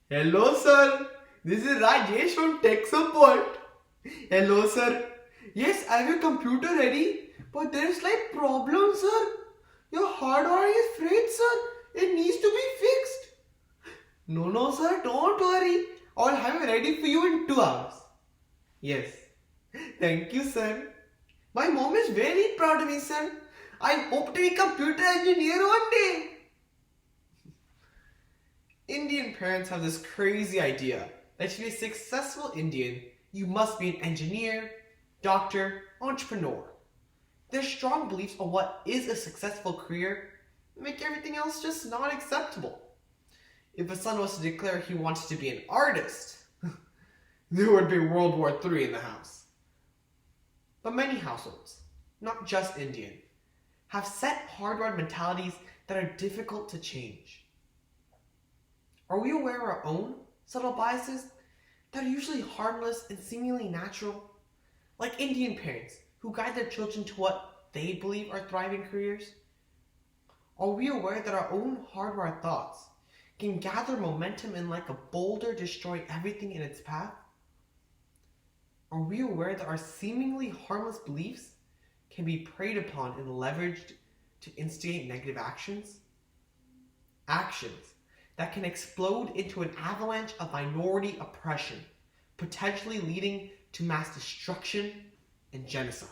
Hello, sir. This is Rajesh from Tech Support. Hello, sir. Yes, I have a computer ready, but there is slight problem, sir. Your hardware is frayed, sir. It needs to be fixed. No, sir. Don't worry. I'll have it ready for you in 2 hours. Yes. Thank you, sir. My mom is very proud of me, sir. I hope to be a computer engineer one day. Indian parents have this crazy idea that to be a successful Indian, you must be an engineer, doctor, entrepreneur. Their strong beliefs on what is a successful career make everything else just not acceptable. If a son was to declare he wanted to be an artist, there would be World War III in the house. But many households, not just Indian, have set hardwired mentalities that are difficult to change. Are we aware of our own subtle biases that are usually harmless and seemingly natural? Like Indian parents who guide their children to what they believe are thriving careers? Are we aware that our own hardwired thoughts can gather momentum and like a boulder destroy everything in its path? Are we aware that our seemingly harmless beliefs can be preyed upon and leveraged to instigate negative actions? Actions that can explode into an avalanche of minority oppression, potentially leading to mass destruction and genocide.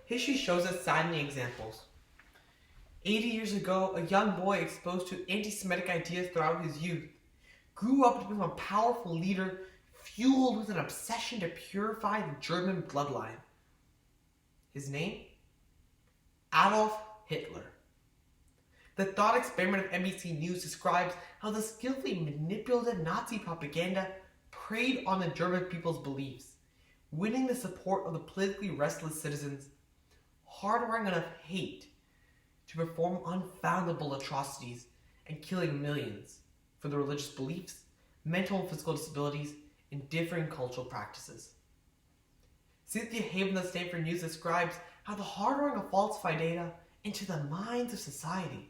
History shows us saddening examples. 80 years ago, a young boy exposed to anti-Semitic ideas throughout his youth grew up to become a powerful leader fueled with an obsession to purify the German bloodline. His name? Adolf Hitler. The thought experiment of NBC News describes how the skillfully manipulated Nazi propaganda preyed on the German people's beliefs, winning the support of the politically restless citizens, hardwiring enough hate to perform unfathomable atrocities and killing millions for their religious beliefs, mental and physical disabilities, and differing cultural practices. Cynthia Haven of the Stanford News describes how the hardwiring of falsified data into the minds of society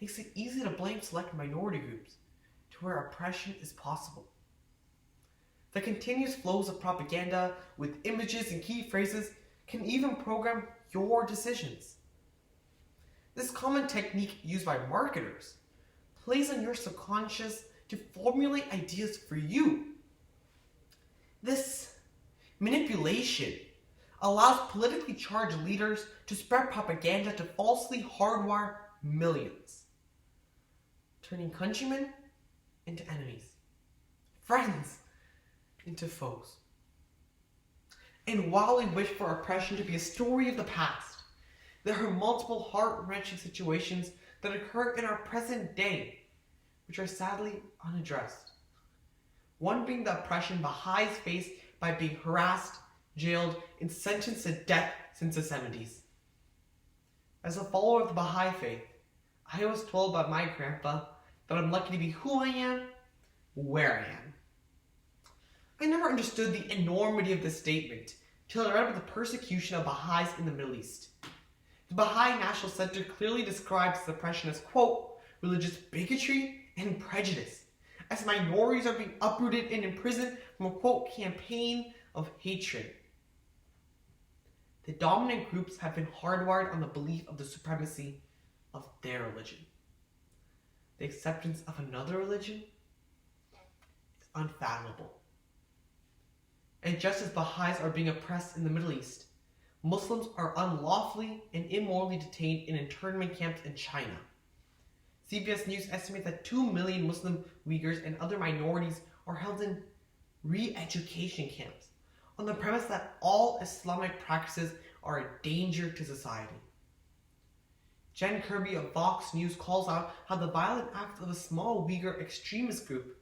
makes it easy to blame select minority groups to where oppression is possible. The continuous flows of propaganda with images and key phrases can even program your decisions. This common technique used by marketers plays on your subconscious to formulate ideas for you. This manipulation allows politically charged leaders to spread propaganda to falsely hardwire millions, turning countrymen into enemies, friends into foes. And while we wish for oppression to be a story of the past, there are multiple heart-wrenching situations that occur in our present day which are sadly unaddressed. One being the oppression Baha'is face by being harassed, jailed, and sentenced to death since the 70s. As a follower of the Baha'i faith, I was told by my grandpa that I'm lucky to be who I am, where I am. I never understood the enormity of this statement till I read about the persecution of Baha'is in the Middle East. The Baha'i National Center clearly describes this oppression as, quote, religious bigotry and prejudice, as minorities are being uprooted and imprisoned from a, quote, campaign of hatred. The dominant groups have been hardwired on the belief of the supremacy of their religion. The acceptance of another religion is unfathomable. And just as Baha'is are being oppressed in the Middle East, Muslims are unlawfully and immorally detained in internment camps in China. CBS News estimates that 2 million Muslim Uyghurs and other minorities are held in re-education camps on the premise that all Islamic practices are a danger to society. Jen Kirby of Vox News calls out how the violent acts of a small Uyghur extremist group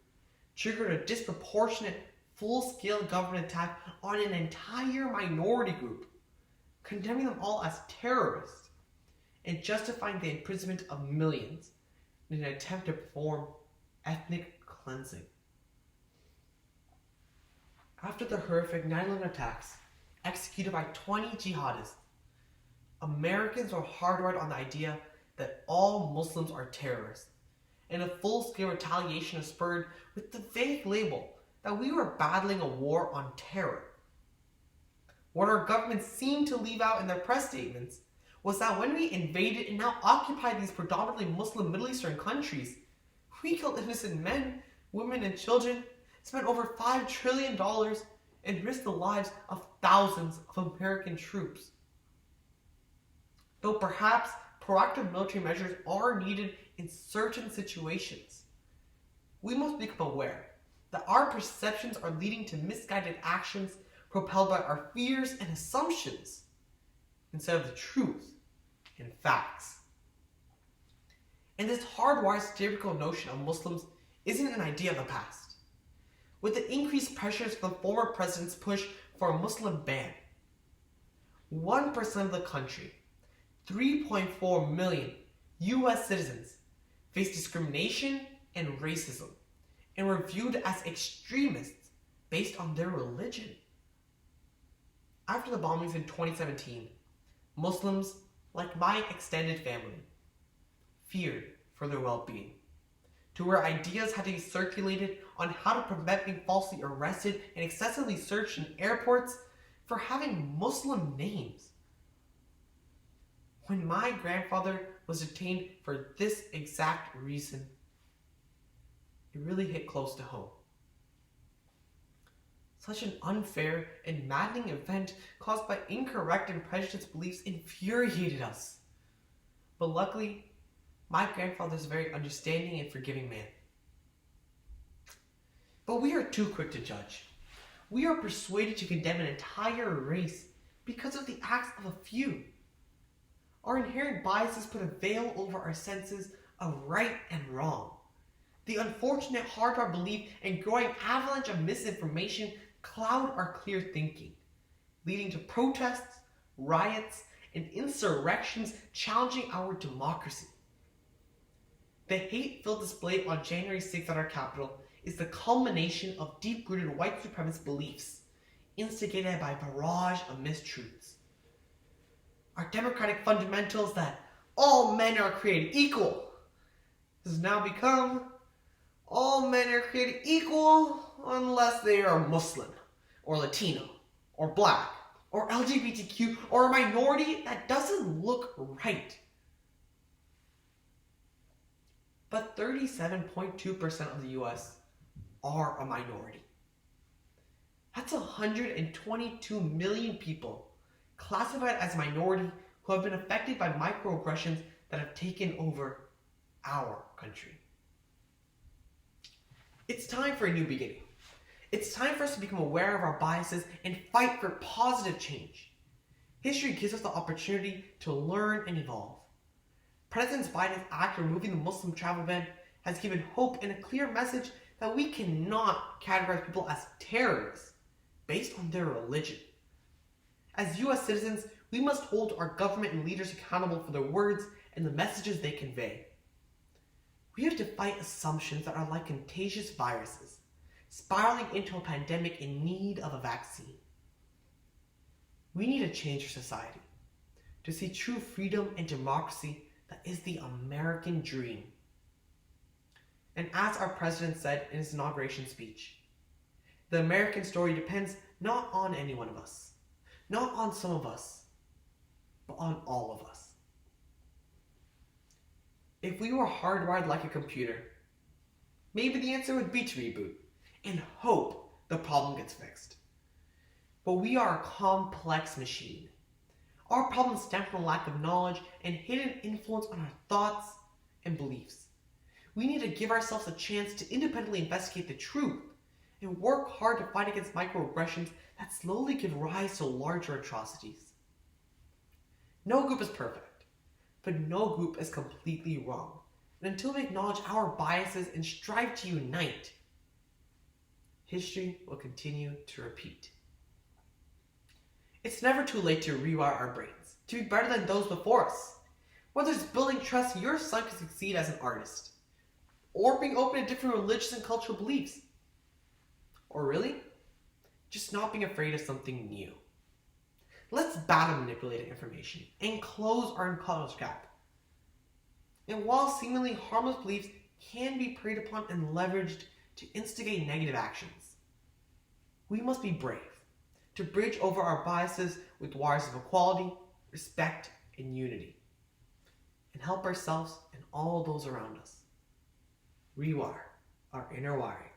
triggered a disproportionate, full-scale government attack on an entire minority group, condemning them all as terrorists and justifying the imprisonment of millions in an attempt to perform ethnic cleansing. After the horrific 9/11 attacks executed by 20 jihadists, Americans were hardwired on the idea that all Muslims are terrorists and a full-scale retaliation is spurred with the vague label that we were battling a war on terror. What our government seemed to leave out in their press statements was that when we invaded and now occupied these predominantly Muslim Middle Eastern countries, we killed innocent men, women, and children, spent over $5 trillion, and risked the lives of thousands of American troops. Though perhaps proactive military measures are needed in certain situations, we must become aware that our perceptions are leading to misguided actions propelled by our fears and assumptions instead of the truth and facts. And this hardwired stereotypical notion of Muslims isn't an idea of the past. With the increased pressures from the former president's push for a Muslim ban, 1% of the country, 3.4 million US citizens, face discrimination and racism and were viewed as extremists based on their religion. After the bombings in 2017, Muslims, like my extended family, feared for their well-being, to where ideas had to be circulated on how to prevent being falsely arrested and excessively searched in airports for having Muslim names. When my grandfather was detained for this exact reason, it really hit close to home. Such an unfair and maddening event caused by incorrect and prejudiced beliefs infuriated us. But luckily, my grandfather is a very understanding and forgiving man. But we are too quick to judge. We are persuaded to condemn an entire race because of the acts of a few. Our inherent biases put a veil over our senses of right and wrong. The unfortunate hardwired belief and growing avalanche of misinformation cloud our clear thinking, leading to protests, riots, and insurrections challenging our democracy. The hate-filled display on January 6th at our Capitol is the culmination of deep-rooted white supremacist beliefs, instigated by a barrage of mistruths. Our democratic fundamentals that all men are created equal has now become all men are created equal unless they are Muslim, or Latino, or Black, or LGBTQ, or a minority that doesn't look right. But 37.2% of the US are a minority. That's 122 million people classified as minority who have been affected by microaggressions that have taken over our country. It's time for a new beginning. It's time for us to become aware of our biases and fight for positive change. History gives us the opportunity to learn and evolve. President Biden's act removing the Muslim travel ban has given hope and a clear message that we cannot categorize people as terrorists based on their religion. As US citizens, we must hold our government and leaders accountable for their words and the messages they convey. We have to fight assumptions that are like contagious viruses, spiraling into a pandemic in need of a vaccine. We need to change our society to see true freedom and democracy that is the American dream. And as our president said in his inauguration speech, the American story depends not on any one of us, not on some of us, but on all of us. If we were hardwired like a computer, maybe the answer would be to reboot and hope the problem gets fixed. But we are a complex machine. Our problems stem from a lack of knowledge and hidden influence on our thoughts and beliefs. We need to give ourselves a chance to independently investigate the truth and work hard to fight against microaggressions that slowly give rise to larger atrocities. No group is perfect, but no group is completely wrong. And until we acknowledge our biases and strive to unite, history will continue to repeat. It's never too late to rewire our brains, to be better than those before us. Whether it's building trust your son can succeed as an artist, or being open to different religious and cultural beliefs, or really, just not being afraid of something new. Let's battle manipulated information and close our knowledge gap. And while seemingly harmless beliefs can be preyed upon and leveraged to instigate negative actions. We must be brave to bridge over our biases with wires of equality, respect, and unity, and help ourselves and all those around us. Rewire our inner wiring.